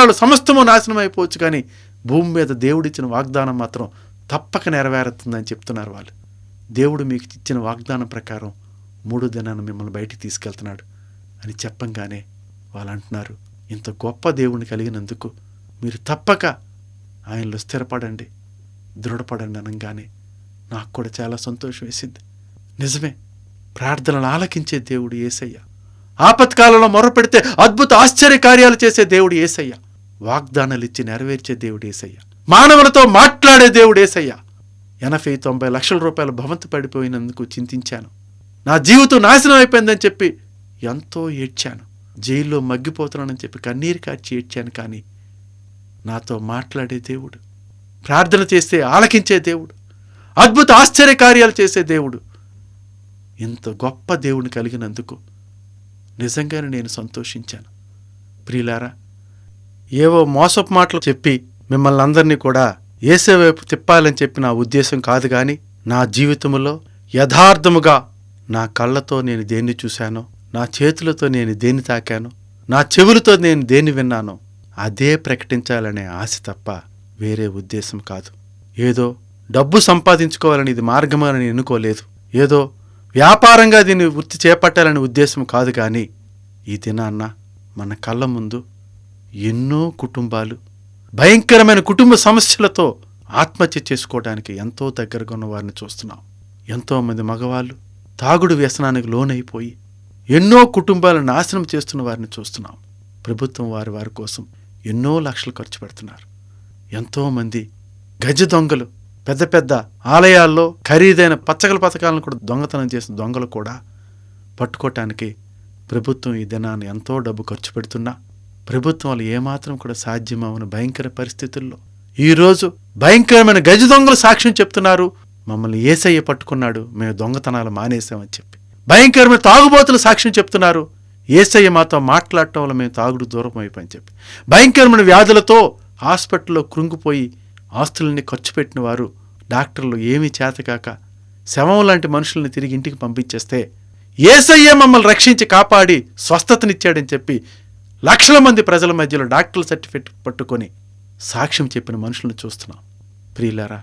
పట్టణాలు సమస్తము నాశనం అయిపోవచ్చు, కానీ భూమి మీద దేవుడిచ్చిన వాగ్దానం మాత్రం తప్పక నెరవేరుతుందని చెప్తున్నారు వాళ్ళు. దేవుడు మీకు ఇచ్చిన వాగ్దానం ప్రకారం 3 దినాన్ని మిమ్మల్ని బయటికి తీసుకెళ్తున్నాడు అని చెప్పంగానే వాళ్ళు అంటున్నారు, ఇంత గొప్ప దేవుడిని కలిగినందుకు మీరు తప్పక ఆయనలో స్థిరపడండి, దృఢపడండి అనగానే నాకు కూడా చాలా సంతోషం వేసింది. నిజమే, ప్రార్థనలు ఆలకించే దేవుడు యేసయ్య. ఆపత్కాలంలో మొర్రపెడితే అద్భుత ఆశ్చర్య కార్యాలు చేసే దేవుడు యేసయ్య. వాగ్దానాలు ఇచ్చి నెరవేర్చే దేవుడు యేసయ్య. మానవులతో మాట్లాడే దేవుడు యేసయ్య. 80-90 లక్షల రూపాయల భవంతు పడిపోయినందుకు చింతించాను. నా జీవితం నాశనం అయిపోయిందని చెప్పి ఎంతో ఏడ్చాను. జైల్లో మగ్గిపోతున్నానని చెప్పి కన్నీరు కార్చి ఏడ్చాను. కానీ నాతో మాట్లాడే దేవుడు, ప్రార్థన చేస్తే ఆలకించే దేవుడు, అద్భుత ఆశ్చర్య కార్యాలు చేసే దేవుడు, ఇంత గొప్ప దేవుని కలిగినందుకు నిజంగానే నేను సంతోషించాను. ప్రియులారా, ఏవో మోసపు మాటలు చెప్పి మిమ్మల్ని అందరినీ కూడా యేసే వైపు తిప్పాలని చెప్పి నా ఉద్దేశం కాదు. కానీ నా జీవితంలో యథార్థముగా నా కళ్ళతో నేను దేన్ని చూశానో, నా చేతులతో నేను దేన్ని తాకానో, నా చెవులతో నేను దేన్ని విన్నానో అదే ప్రకటించాలనే ఆశ తప్ప వేరే ఉద్దేశం కాదు. ఏదో డబ్బు సంపాదించుకోవాలని ఇది మార్గమని ఎన్నుకోలేదు. ఏదో వ్యాపారంగా దీన్ని వృత్తి చేపట్టాలనే ఉద్దేశం కాదు. కానీ ఈ దినాన్న మన కళ్ళ ముందు ఎన్నో కుటుంబాలు భయంకరమైన కుటుంబ సమస్యలతో ఆత్మహత్య చేసుకోవడానికి ఎంతో దగ్గరగా ఉన్న వారిని చూస్తున్నాం. ఎంతోమంది మగవాళ్ళు తాగుడు వ్యసనానికి లోనైపోయి ఎన్నో కుటుంబాలను నాశనం చేస్తున్న వారిని చూస్తున్నాం. ప్రభుత్వం వారి కోసం ఎన్నో లక్షలు ఖర్చు పెడుతున్నారు. ఎంతోమంది గజ దొంగలు, పెద్ద పెద్ద ఆలయాల్లో ఖరీదైన పథకాలను కూడా దొంగతనం చేసిన దొంగలు కూడా పట్టుకోవటానికి ప్రభుత్వం ఈ దినాన్ని ఎంతో డబ్బు ఖర్చు పెడుతున్నా ప్రభుత్వాలు ఏమాత్రం కూడా సాధ్యమవని భయంకర పరిస్థితుల్లో ఈరోజు భయంకరమైన గజ దొంగలు సాక్ష్యం చెప్తున్నారు. మమ్మల్ని యేసయ్య పట్టుకున్నాడు, మేము దొంగతనాలు మానేశామని చెప్పి. భయంకరమైన తాగుబోతులు సాక్ష్యం చెప్తున్నారు, యేసయ్య మాతో మాట్లాడటం వల్ల మేము తాగుడు దూరం అయిపోయని చెప్పి. భయంకరమైన వ్యాధులతో హాస్పిటల్లో కృంగిపోయి ఆస్తులన్నీ ఖర్చు పెట్టిన వారు, డాక్టర్లు ఏమీ చేతకాక శవం లాంటి మనుషుల్ని తిరిగి ఇంటికి పంపించేస్తే యేసయ్య మమ్మల్ని రక్షించి కాపాడి స్వస్థతనిచ్చాడని చెప్పి లక్షల మంది ప్రజల మధ్యలో డాక్టర్ల సర్టిఫికెట్ పట్టుకొని సాక్ష్యం చెప్పిన మనుషులను చూస్తున్నాం. ప్రియులారా,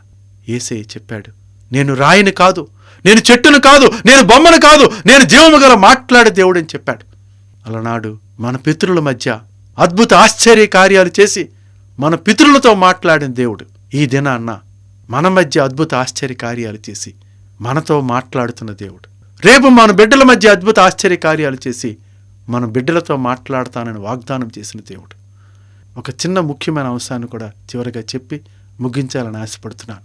యేసయ్య చెప్పాడు, నేను రాయిని కాదు, నేను చెట్టును కాదు, నేను బొమ్మను కాదు, నేను జీవము గల మాట్లాడే దేవుడని చెప్పాడు. అలనాడు మన పితరుల మధ్య అద్భుత ఆశ్చర్య కార్యాలు చేసి మన పితరులతో మాట్లాడిన దేవుడు ఈ దినాన్న మన మధ్య అద్భుత ఆశ్చర్య కార్యాలు చేసి మనతో మాట్లాడుతున్న దేవుడు. రేపు మన బిడ్డల మధ్య అద్భుత ఆశ్చర్య కార్యాలు చేసి మన బిడ్డలతో మాట్లాడతానని వాగ్దానం చేసిన దేవుడు. ఒక చిన్న ముఖ్యమైన అంశాన్ని కూడా చివరిగా చెప్పి ముగించాలని ఆశపడుతున్నాను.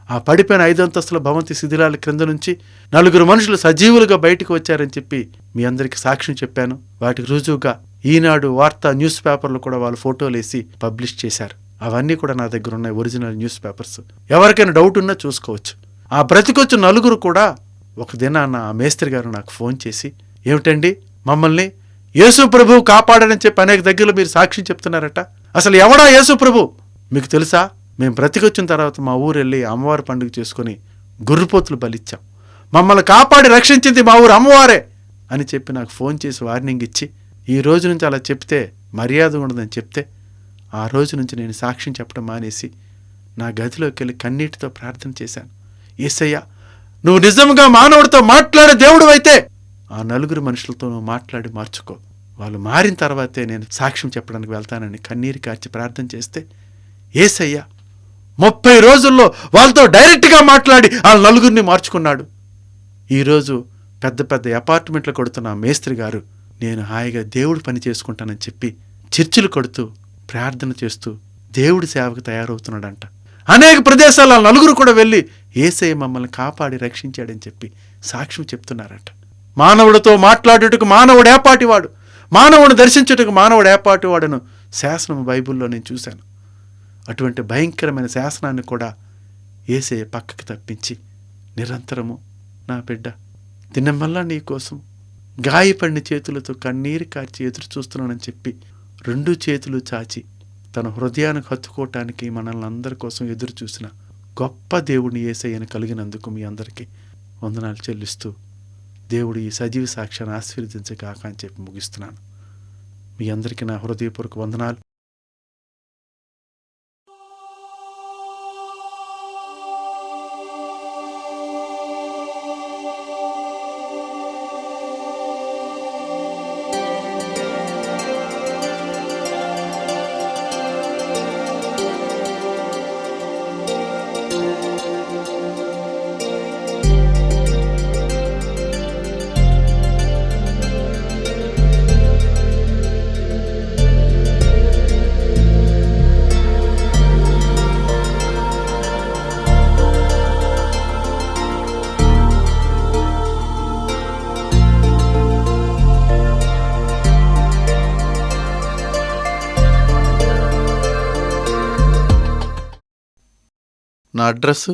ఆ పడిపోయిన 5 అంతస్తుల భవంతి శిథిలాల క్రింద నుంచి 4 మనుషులు సజీవులుగా బయటకు వచ్చారని చెప్పి మీ అందరికీ సాక్ష్యం చెప్పాను. వాటికి రుజువుగా ఈనాడు వార్తా న్యూస్ పేపర్లు కూడా వాళ్ళు ఫోటోలు వేసి పబ్లిష్ చేశారు. అవన్నీ కూడా నా దగ్గర ఉన్నాయి, ఒరిజినల్ న్యూస్ పేపర్స్. ఎవరికైనా డౌట్ ఉన్నా చూసుకోవచ్చు. ఆ బ్రతికొచ్చిన 4 కూడా ఒక దినాన్న ఆ మేస్త్రి గారు నాకు ఫోన్ చేసి, ఏమిటండి మమ్మల్ని యేసు ప్రభువు కాపాడని చెప్పి అనేక దగ్గరలో మీరు సాక్ష్యం చెప్తున్నారట, అసలు ఎవడా యేసు ప్రభు మీకు తెలుసా? మేము బ్రతికొచ్చిన తర్వాత మా ఊరు వెళ్ళి అమ్మవారి పండుగ చేసుకుని గొర్రెపోతులు బలిచ్చాం, మమ్మల్ని కాపాడి రక్షించింది మా ఊరు అమ్మవారే అని చెప్పి నాకు ఫోన్ చేసి వార్నింగ్ ఇచ్చి, ఈ రోజు నుంచి అలా చెప్తే మర్యాద ఉండదని చెప్తే ఆ రోజు నుంచి నేను సాక్ష్యం చెప్పడం మానేసి నా గదిలోకి వెళ్ళి కన్నీటితో ప్రార్థన చేశాను. యేసయ్య, నువ్వు నిజంగా మానవుడితో మాట్లాడే దేవుడు అయితే ఆ 4 మనుషులతో నువ్వు మాట్లాడి మార్చుకో, వాళ్ళు మారిన తర్వాతే నేను సాక్ష్యం చెప్పడానికి వెళ్తానని కన్నీరు కార్చి ప్రార్థన చేస్తే యేసయ్య 30 రోజుల్లో వాళ్ళతో డైరెక్ట్గా మాట్లాడి ఆ 4 మార్చుకున్నాడు. ఈరోజు పెద్ద పెద్ద అపార్ట్మెంట్లు కొడుతున్న మేస్త్రి గారు నేను హాయిగా దేవుడు పని చేసుకుంటానని చెప్పి చర్చిలు కొడుతూ ప్రార్థన చేస్తూ దేవుడి సేవకు తయారవుతున్నాడంట. అనేక ప్రదేశాల 4 కూడా వెళ్ళి యేసయ్య మమ్మల్ని కాపాడి రక్షించాడని చెప్పి సాక్ష్యం చెప్తున్నారట. మానవుడితో మాట్లాడుటకు మానవుడు ఏపాటివాడు, మానవుడు దర్శించుటకు మానవుడు ఏపాటివాడను శాసనం బైబిల్లో నేను చూశాను. అటువంటి భయంకరమైన శాసనాన్ని కూడా యేసయ్య పక్కకి తప్పించి నిరంతరము నా బిడ్డ దినమల్లా నీ కోసం గాయపడిన చేతులతో కన్నీరు కార్చి ఎదురు చూస్తున్నానని చెప్పి 2 చేతులు చాచి తన హృదయానికి హత్తుకోవటానికి మనల్ని అందరి కోసం ఎదురు చూసిన గొప్ప దేవుడిని యేసయ్యను కలిగినందుకు మీ అందరికీ వందనాలు చెల్లిస్తూ దేవుడు ఈ సజీవ సాక్ష్యాన్ని ఆశీర్వదించగాక అని చెప్పి ముగిస్తున్నాను. మీ అందరికీ నా హృదయపూర్వక వందనాలు. నా అడ్రస్సు